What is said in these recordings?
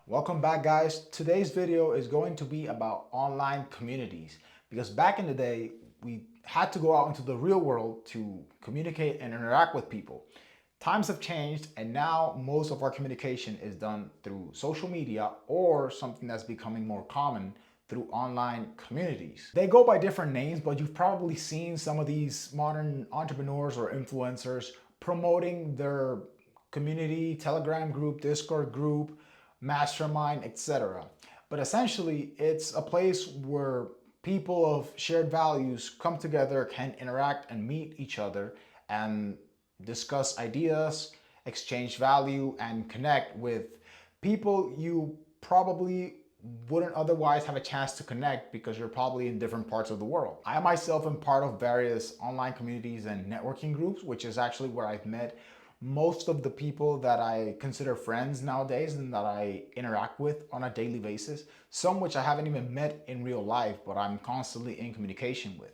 Welcome back, guys. Today's video is going to be about online communities because back in the day, we had to go out into the real world to communicate and interact with people. Times have changed, and now most of our communication is done through social media or something that's becoming more common through online communities. They go by different names, but you've probably seen some of these modern entrepreneurs or influencers promoting their community, Telegram group, Discord group, mastermind, etc. But essentially, it's a place where people of shared values come together, can interact and meet each other and discuss ideas, exchange value, and connect with people you probably wouldn't otherwise have a chance to connect because you're probably in different parts of the world. I myself am part of various online communities and networking groups, which is actually where I've met most of the people that I consider friends nowadays and that I interact with on a daily basis, some which I haven't even met in real life, but I'm constantly in communication with.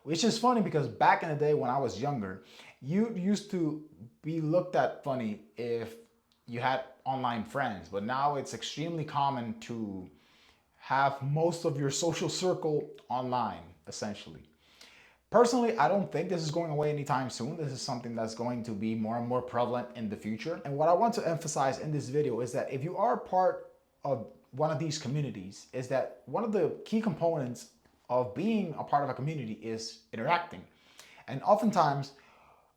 Which is funny because back in the day when I was younger, you used to be looked at funny if you had online friends, but now it's extremely common to have most of your social circle online, essentially. Personally, I don't think this is going away anytime soon. This is something that's going to be more and more prevalent in the future. And what I want to emphasize in this video is that if you are part of one of these communities, is that one of the key components of being a part of a community is interacting. And oftentimes,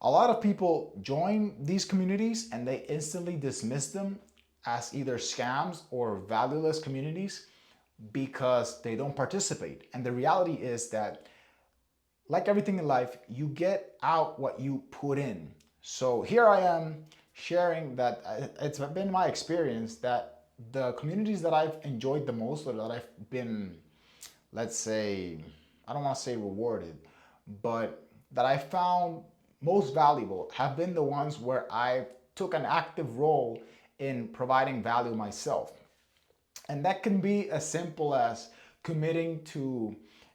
a lot of people join these communities and they instantly dismiss them as either scams or valueless communities because they don't participate. And the reality is that like everything in life, you get out what you put in. So here I am sharing that it's been my experience that the communities that I've enjoyed the most or that I've been, let's say, I don't want to say rewarded, but that I found most valuable have been the ones where I took an active role in providing value myself. And that can be as simple as committing to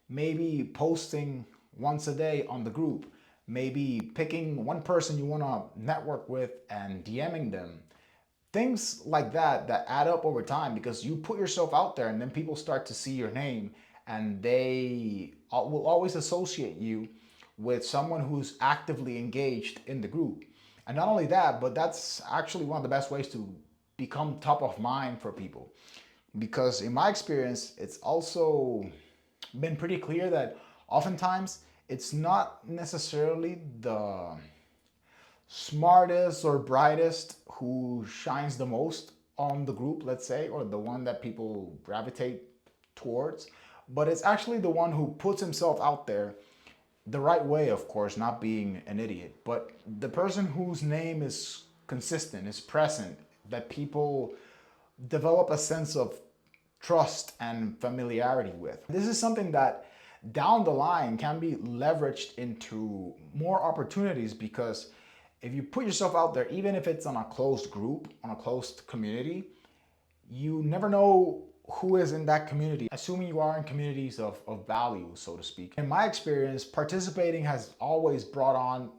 maybe posting once a day on the group, maybe picking one person you want to network with and DMing them. Things like that that add up over time because you put yourself out there and then people start to see your name and they will always associate you with someone who's actively engaged in the group. And not only that, but that's actually one of the best ways to become top of mind for people. Because in my experience, it's also been pretty clear that oftentimes it's not necessarily the smartest or brightest who shines the most on the group, let's say, or the one that people gravitate towards, but it's actually the one who puts himself out there the right way, of course, not being an idiot, but the person whose name is consistent, is present, that people develop a sense of trust and familiarity with. This is something that down the line can be leveraged into more opportunities because if you put yourself out there, even if it's on a closed group, on a closed community, you never know who is in that community, assuming you are in communities of value, so to speak. In my experience, participating has always brought on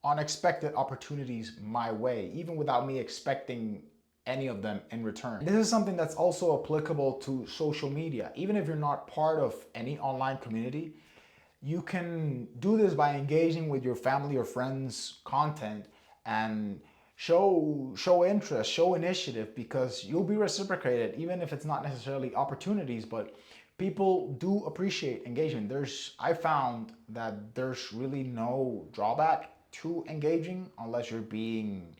unexpected opportunities my way, even without me expecting any of them in return. This is something that's also applicable to social media. Even if you're not part of any online community, you can do this by engaging with your family or friends' content and show interest, show initiative, because you'll be reciprocated, even if it's not necessarily opportunities, but people do appreciate engagement. I found that there's really no drawback to engaging unless you're being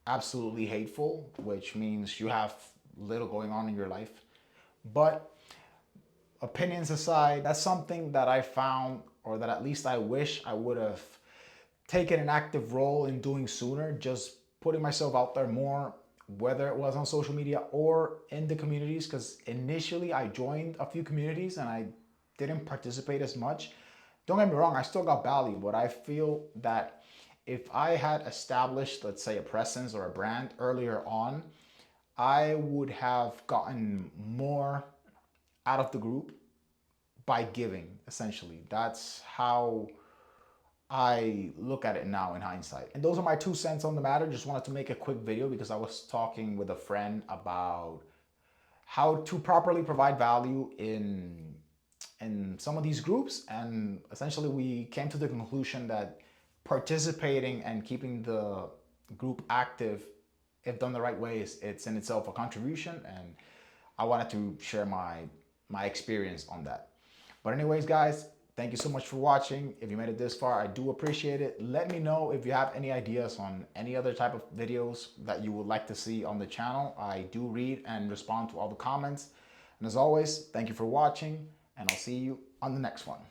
absolutely hateful, which means you have little going on in your life. But opinions aside, that's something that I found, or that at least I wish I would have taken an active role in doing sooner, just putting myself out there more, whether it was on social media or in the communities, because initially I joined a few communities and I didn't participate as much. Don't get me wrong, I still got value, but I feel that if I had established, let's say, a presence or a brand earlier on, I would have gotten more out of the group by giving, essentially. That's how I look at it now in hindsight. And those are my 2 cents on the matter. Just wanted to make a quick video because I was talking with a friend about how to properly provide value in some of these groups, and essentially we came to the conclusion that participating and keeping the group active, if done the right way, it's in itself a contribution, and I wanted to share my experience on that. But anyways, guys, thank you so much for watching. If you made it this far, I do appreciate it. Let me know if you have any ideas on any other type of videos that you would like to see on the channel. I do read and respond to all the comments. And as always, thank you for watching, and I'll see you on the next one.